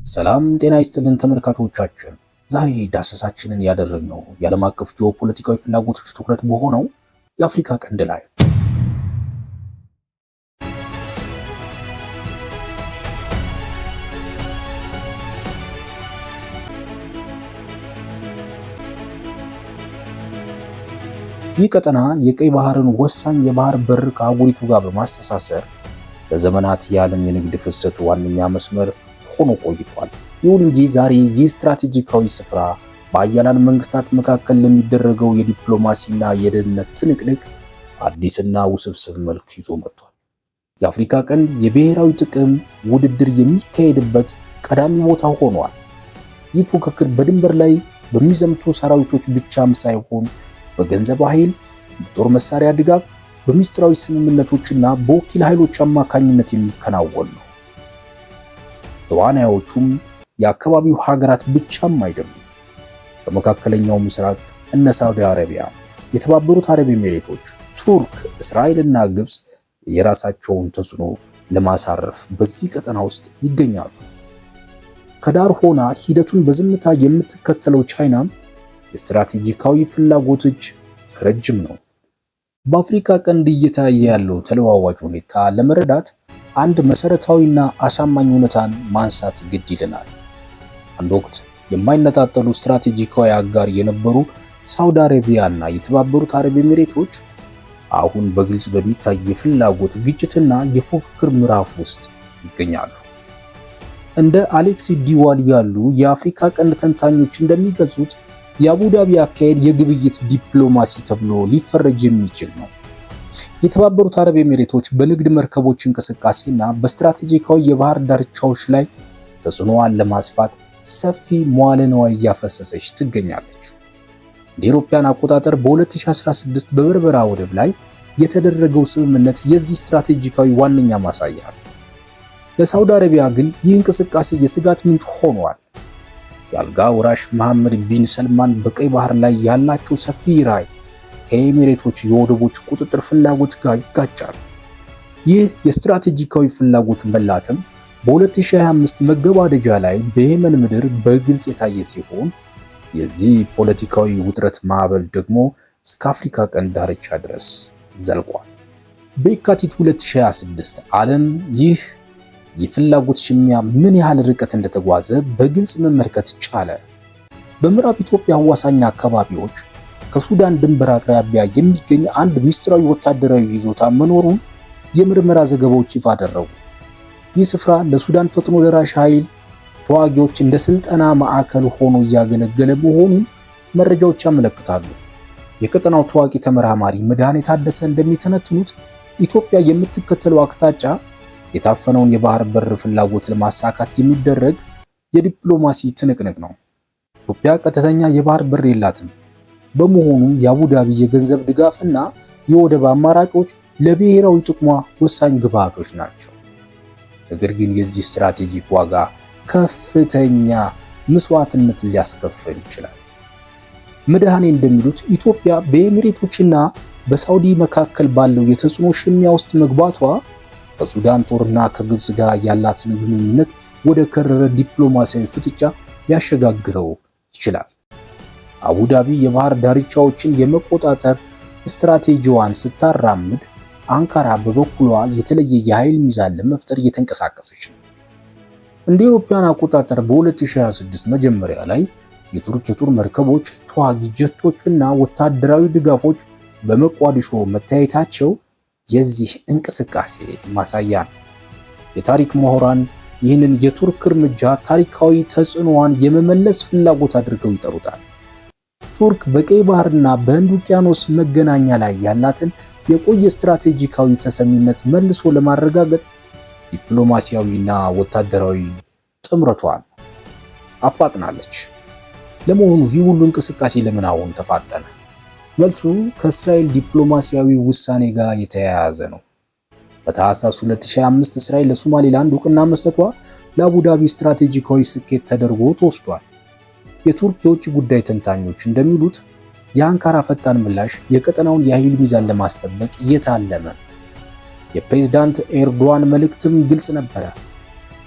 ሰላም ጤና ይስጥልን ተመልካቾቻችን፣ ዛሬ ዳሰሳችንን ያደረግነው የዓለም አቀፍ ጂኦፖለቲካዊ ፍላጎቶች ትኩረት በሆነው የአፍሪካ ቀንድ ላይ ይህ ቀጠና የቀይ ባህርን ወሳኝ የባህር በር ከአህጉሪቱ ጋር በማስተሳሰር ለዘመናት የዓለም የንግድ ፍሰት ዋነኛ መስመር ሆኖ ቆይቷል። ይሁን እንጂ ዛሬ ይህ ስትራቴጂካዊ ስፍራ በአያላን መንግስታት መካከል ለሚደረገው የዲፕሎማሲና የደህንነት ትንቅንቅ አዲስና ውስብስብ መልክ ይዞ መጥቷል። የአፍሪካ ቀንድ የብሔራዊ ጥቅም ውድድር የሚካሄድበት ቀዳሚ ቦታ ሆኗል። ይህ ፉክክር በድንበር ላይ በሚዘምቱ ሰራዊቶች ብቻም ሳይሆን በገንዘብ ኃይል፣ በጦር መሳሪያ ድጋፍ፣ በሚስጥራዊ ስምምነቶችና በወኪል ኃይሎች አማካኝነት የሚከናወን ነው። ተዋናዮቹም የአካባቢው ሀገራት ብቻም አይደሉም። በመካከለኛው ምስራቅ እነ ሳውዲ አረቢያ፣ የተባበሩት አረብ ኤሚሬቶች፣ ቱርክ፣ እስራኤልና ግብፅ የራሳቸውን ተጽዕኖ ለማሳረፍ በዚህ ቀጠና ውስጥ ይገኛሉ። ከዳር ሆና ሂደቱን በዝምታ የምትከተለው ቻይናም የስትራቴጂካዊ ፍላጎቶች ረጅም ነው። በአፍሪካ ቀንድ እየታየ ያለው ተለዋዋጭ ሁኔታ ለመረዳት አንድ መሰረታዊና አሳማኝ እውነታን ማንሳት ግድ ይለናል። አንድ ወቅት የማይነጣጠሉ ስትራቴጂካዊ አጋር የነበሩ ሳውዲ አረቢያና የተባበሩት አረብ ኤሚሬቶች አሁን በግልጽ በሚታይ የፍላጎት ግጭትና የፉክክር ምዕራፍ ውስጥ ይገኛሉ። እንደ አሌክስ ዲዋል ያሉ የአፍሪካ ቀንድ ተንታኞች እንደሚገልጹት የአቡዳቢ አካሄድ የግብይት ዲፕሎማሲ ተብሎ ሊፈረጅ የሚችል ነው። የተባበሩት አረብ ኤሚሬቶች በንግድ መርከቦች እንቅስቃሴና በስትራቴጂካዊ የባህር ዳርቻዎች ላይ ተጽዕኖዋን ለማስፋት ሰፊ መዋለ ንዋይ እያፈሰሰች ትገኛለች። እንደ አውሮፓውያን አቆጣጠር በ2016 በበርበራ ወደብ ላይ የተደረገው ስምምነት የዚህ ስትራቴጂካዊ ዋነኛ ማሳያ ነው። ለሳውዲ አረቢያ ግን ይህ እንቅስቃሴ የስጋት ምንጭ ሆኗል። የአልጋ ወራሽ መሐመድ ቢን ሰልማን በቀይ ባህር ላይ ያላቸው ሰፊ ራዕይ ከኤሚሬቶች የወደቦች ቁጥጥር ፍላጎት ጋር ይጋጫል። ይህ የስትራቴጂካዊ ፍላጎት መላተም በ2025 መገባደጃ ላይ በየመን ምድር በግልጽ የታየ ሲሆን የዚህ ፖለቲካዊ ውጥረት ማዕበል ደግሞ እስከ አፍሪካ ቀንድ ዳርቻ ድረስ ዘልቋል። በየካቲት 2026 ዓለም ይህ የፍላጎት ሽሚያ ምን ያህል ርቀት እንደተጓዘ በግልጽ መመልከት ቻለ። በምዕራብ ኢትዮጵያ አዋሳኝ አካባቢዎች ከሱዳን ድንበር አቅራቢያ የሚገኝ አንድ ሚስጥራዊ ወታደራዊ ይዞታ መኖሩን የምርመራ ዘገባዎች ይፋ አደረጉ። ይህ ስፍራ ለሱዳን ፈጥኖ ደራሽ ኃይል ተዋጊዎች እንደ ስልጠና ማዕከል ሆኖ እያገለገለ መሆኑን መረጃዎች ያመለክታሉ። የቀጠናው ታዋቂ ተመራማሪ መድኃኔ ታደሰ እንደሚተነትኑት ኢትዮጵያ የምትከተለው አቅጣጫ የታፈነውን የባህር በር ፍላጎት ለማሳካት የሚደረግ የዲፕሎማሲ ትንቅንቅ ነው። ኢትዮጵያ ቀጥተኛ የባህር በር የላትም። በመሆኑም የአቡዳቢ የገንዘብ ድጋፍና የወደብ አማራጮች ለብሔራዊ ጥቅሟ ወሳኝ ግብዓቶች ናቸው። ነገር ግን የዚህ ስትራቴጂክ ዋጋ ከፍተኛ መስዋዕትነት ሊያስከፍል ይችላል። መድኃኔ እንደሚሉት ኢትዮጵያ በኤሚሬቶችና በሳውዲ መካከል ባለው የተጽዕኖ ሽሚያ ውስጥ መግባቷ ከሱዳን ጦርና ከግብፅ ጋር ያላትን ግንኙነት ወደ ከረረ ዲፕሎማሲያዊ ፍጥጫ ሊያሸጋግረው ይችላል። አቡዳቢ የባህር ዳርቻዎችን የመቆጣጠር ስትራቴጂዋን ስታራምድ፣ አንካራ በበኩሏ የተለየ የኃይል ሚዛን ለመፍጠር እየተንቀሳቀሰች ነው። እንደ አውሮፓውያን አቆጣጠር በ2026 መጀመሪያ ላይ የቱርክ የጦር መርከቦች፣ ተዋጊ ጀቶችና ወታደራዊ ድጋፎች በሞቃዲሾ መታየታቸው የዚህ እንቅስቃሴ ማሳያ ነው። የታሪክ ምሁራን ይህንን የቱርክ እርምጃ ታሪካዊ ተጽዕኖዋን የመመለስ ፍላጎት አድርገው ይጠሩታል። ቱርክ በቀይ ባህርና በህንድ ውቅያኖስ መገናኛ ላይ ያላትን የቆየ ስትራቴጂካዊ ተሰሚነት መልሶ ለማረጋገጥ ዲፕሎማሲያዊና ወታደራዊ ጥምረቷን አፋጥናለች። ለመሆኑ ይህ ሁሉ እንቅስቃሴ ለምን አሁን ተፋጠነ? መልሱ ከእስራኤል ዲፕሎማሲያዊ ውሳኔ ጋር የተያያዘ ነው። በታህሳስ 2025 እስራኤል ለሶማሌላንድ እውቅና መስጠቷ ለአቡዳቢ ስትራቴጂካዊ ስኬት ተደርጎ ተወስዷል። የቱርክ የውጭ ጉዳይ ተንታኞች እንደሚሉት የአንካራ ፈጣን ምላሽ የቀጠናውን የኃይል ሚዛን ለማስጠበቅ የታለመ። የፕሬዝዳንት ኤርዶዋን መልእክትም ግልጽ ነበረ።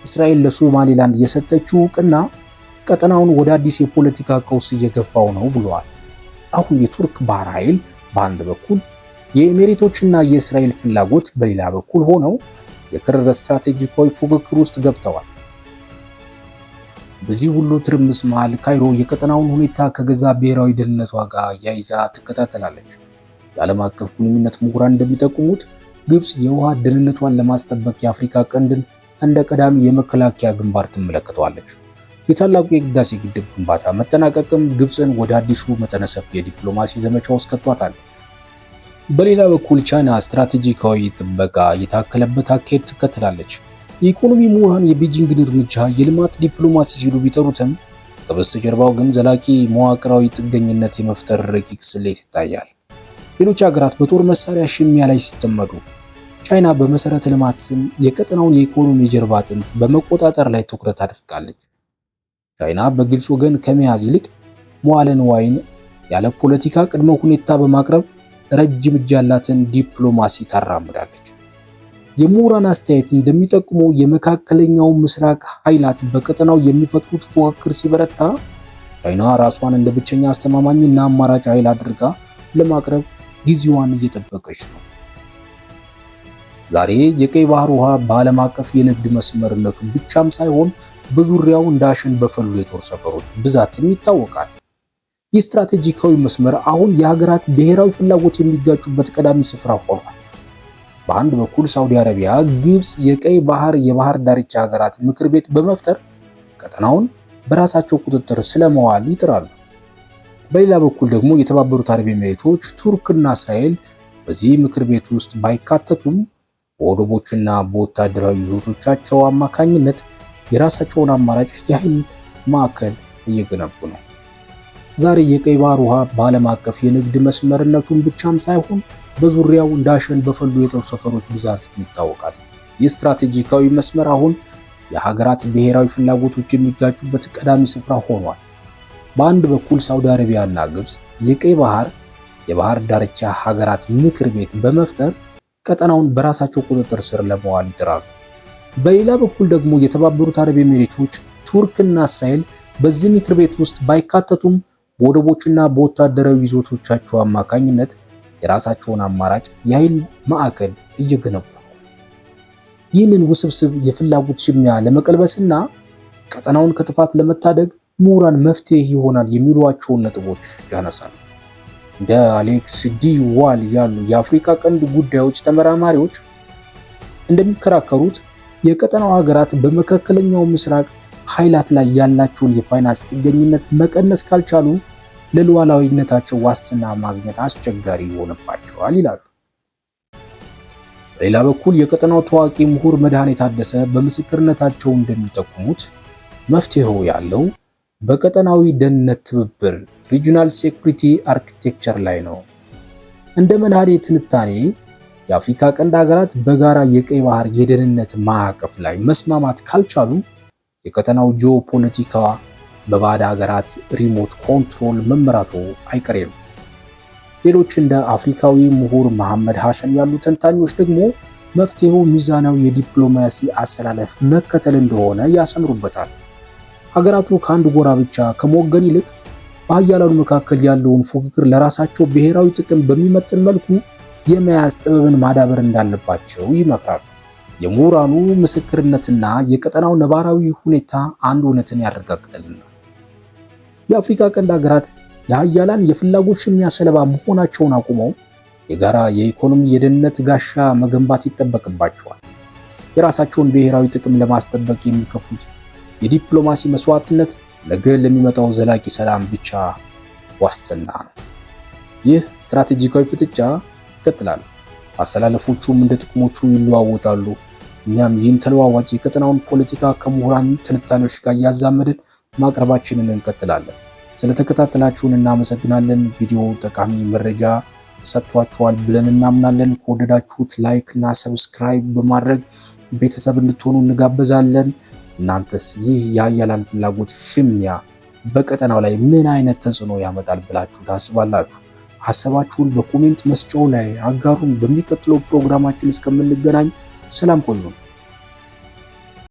እስራኤል ለሶማሌላንድ የሰጠችው እውቅና ቀጠናውን ወደ አዲስ የፖለቲካ ቀውስ እየገፋው ነው ብለዋል። አሁን የቱርክ ባህር ኃይል በአንድ በኩል የኤሚሬቶችና የእስራኤል ፍላጎት በሌላ በኩል ሆነው የከረረ ስትራቴጂካዊ ፉክክር ውስጥ ገብተዋል። በዚህ ሁሉ ትርምስ መሃል ካይሮ የቀጠናውን ሁኔታ ከገዛ ብሔራዊ ደህንነቷ ጋር ያይዛ ትከታተላለች። የዓለም አቀፍ ግንኙነት ምሁራን እንደሚጠቁሙት ግብጽ የውሃ ደህንነቷን ለማስጠበቅ የአፍሪካ ቀንድን እንደ ቀዳሚ የመከላከያ ግንባር ትመለከተዋለች። የታላቁ የህዳሴ ግድብ ግንባታ መጠናቀቅም ግብጽን ወደ አዲሱ መጠነ ሰፊ የዲፕሎማሲ ዘመቻ ውስጥ ከቷታል። በሌላ በኩል ቻይና ስትራቴጂካዊ ጥበቃ የታከለበት አካሄድ ትከተላለች። የኢኮኖሚ ምሁራን የቤጂንግን እርምጃ የልማት ዲፕሎማሲ ሲሉ ቢጠሩትም ከበስተጀርባው ግን ዘላቂ መዋቅራዊ ጥገኝነት የመፍጠር ረቂቅ ስሌት ይታያል። ሌሎች ሀገራት በጦር መሳሪያ ሽሚያ ላይ ሲጠመዱ፣ ቻይና በመሰረተ ልማት ስም የቀጠናውን የኢኮኖሚ ጀርባ አጥንት በመቆጣጠር ላይ ትኩረት አድርጋለች። ቻይና በግልጽ ወገን ከመያዝ ይልቅ መዋለ ንዋይን ያለ ፖለቲካ ቅድመ ሁኔታ በማቅረብ ረጅም እጅ ያላትን ዲፕሎማሲ ታራምዳለች። የምሁራን አስተያየት እንደሚጠቁመው የመካከለኛው ምስራቅ ኃይላት በቀጠናው የሚፈጥሩት ፉክክር ሲበረታ፣ ቻይና ራሷን እንደ ብቸኛ አስተማማኝና አማራጭ ኃይል አድርጋ ለማቅረብ ጊዜዋን እየጠበቀች ነው። ዛሬ የቀይ ባህር ውሃ በዓለም አቀፍ የንግድ መስመርነቱ ብቻም ሳይሆን በዙሪያው እንዳሸን በፈሉ የጦር ሰፈሮች ብዛትም ይታወቃል። ይህ ስትራቴጂካዊ መስመር አሁን የሀገራት ብሔራዊ ፍላጎት የሚጋጩበት ቀዳሚ ስፍራ ሆኗል። በአንድ በኩል ሳውዲ አረቢያ፣ ግብጽ የቀይ ባህር የባህር ዳርቻ ሀገራት ምክር ቤት በመፍጠር ቀጠናውን በራሳቸው ቁጥጥር ስለመዋል ይጥራሉ። በሌላ በኩል ደግሞ የተባበሩት አረብ ኤሚሬቶች፣ ቱርክና እስራኤል በዚህ ምክር ቤት ውስጥ ባይካተቱም በወደቦችና በወታደራዊ ይዞቶቻቸው አማካኝነት የራሳቸውን አማራጭ የኃይል ማዕከል እየገነቡ ነው። ዛሬ የቀይ ባህር ውሃ በዓለም አቀፍ የንግድ መስመርነቱን ብቻም ሳይሆን በዙሪያው እንዳሸን በፈሉ የጦር ሰፈሮች ብዛት ይታወቃል። ይህ ስትራቴጂካዊ መስመር አሁን የሀገራት ብሔራዊ ፍላጎቶች የሚጋጩበት ቀዳሚ ስፍራ ሆኗል። በአንድ በኩል ሳውዲ አረቢያና ግብጽ የቀይ ባህር የባህር ዳርቻ ሀገራት ምክር ቤት በመፍጠር ቀጠናውን በራሳቸው ቁጥጥር ስር ለመዋል ይጥራሉ። በሌላ በኩል ደግሞ የተባበሩት አረብ ኤሚሬቶች፣ ቱርክና እስራኤል በዚህ ምክር ቤት ውስጥ ባይካተቱም በወደቦችና በወታደራዊ ይዞቶቻቸው አማካኝነት የራሳቸውን አማራጭ የኃይል ማዕከል እየገነቡ ነው። ይህንን ውስብስብ የፍላጎት ሽሚያ ለመቀልበስና ቀጠናውን ከጥፋት ለመታደግ ምሁራን መፍትሄ ይሆናል የሚሏቸውን ነጥቦች ያነሳሉ። እንደ አሌክስ ዲ ዋል ያሉ የአፍሪካ ቀንድ ጉዳዮች ተመራማሪዎች እንደሚከራከሩት የቀጠናው ሀገራት በመካከለኛው ምስራቅ ኃይላት ላይ ያላቸውን የፋይናንስ ጥገኝነት መቀነስ ካልቻሉ ለሉዓላዊነታቸው ዋስትና ማግኘት አስቸጋሪ ይሆንባቸዋል ይላሉ። በሌላ በኩል የቀጠናው ታዋቂ ምሁር መድኃኔ ታደሰ በምስክርነታቸው እንደሚጠቁሙት መፍትሄው ያለው በቀጠናዊ ደህንነት ትብብር ሪጂናል ሴኩሪቲ አርኪቴክቸር ላይ ነው። እንደ መድኃኔ ትንታኔ የአፍሪካ ቀንድ ሀገራት በጋራ የቀይ ባህር የደህንነት ማዕቀፍ ላይ መስማማት ካልቻሉ የቀጠናው ጂኦፖለቲካ በባዕድ ሀገራት ሪሞት ኮንትሮል መመራቱ አይቀሬ ነው። ሌሎች እንደ አፍሪካዊ ምሁር መሐመድ ሐሰን ያሉ ተንታኞች ደግሞ መፍትሄው ሚዛናዊ የዲፕሎማሲ አሰላለፍ መከተል እንደሆነ ያሰምሩበታል። ሀገራቱ ከአንድ ጎራ ብቻ ከመወገን ይልቅ በሀያላኑ መካከል ያለውን ፉክክር ለራሳቸው ብሔራዊ ጥቅም በሚመጥን መልኩ የመያዝ ጥበብን ማዳበር እንዳለባቸው ይመክራሉ። የምሁራኑ ምስክርነትና የቀጠናው ነባራዊ ሁኔታ አንድ እውነትን ያረጋግጥልናል። የአፍሪካ ቀንድ ሀገራት የሀያላን የፍላጎት ሽሚያ ሰለባ መሆናቸውን አቁመው የጋራ የኢኮኖሚ የደህንነት ጋሻ መገንባት ይጠበቅባቸዋል። የራሳቸውን ብሔራዊ ጥቅም ለማስጠበቅ የሚከፍሉት የዲፕሎማሲ መስዋዕትነት ነገ ለሚመጣው ዘላቂ ሰላም ብቻ ዋስትና ነው። ይህ ስትራቴጂካዊ ፍጥጫ ይቀጥላል። አሰላለፎቹም እንደ ጥቅሞቹ ይለዋወጣሉ። እኛም ይህን ተለዋዋጭ የቀጠናውን ፖለቲካ ከምሁራን ትንታኔዎች ጋር እያዛመድን ማቅረባችንን እንቀጥላለን። ስለተከታተላችሁን እናመሰግናለን። ቪዲዮ ጠቃሚ መረጃ ሰጥቷችኋል ብለን እናምናለን። ከወደዳችሁት ላይክ እና ሰብስክራይብ በማድረግ ቤተሰብ እንድትሆኑ እንጋበዛለን። እናንተስ ይህ የሀያላን ፍላጎት ሽሚያ በቀጠናው ላይ ምን አይነት ተጽዕኖ ያመጣል ብላችሁ ታስባላችሁ? ሐሳባችሁን በኮሜንት መስጫው ላይ አጋሩን። በሚቀጥለው ፕሮግራማችን እስከምንገናኝ ሰላም ቆዩን።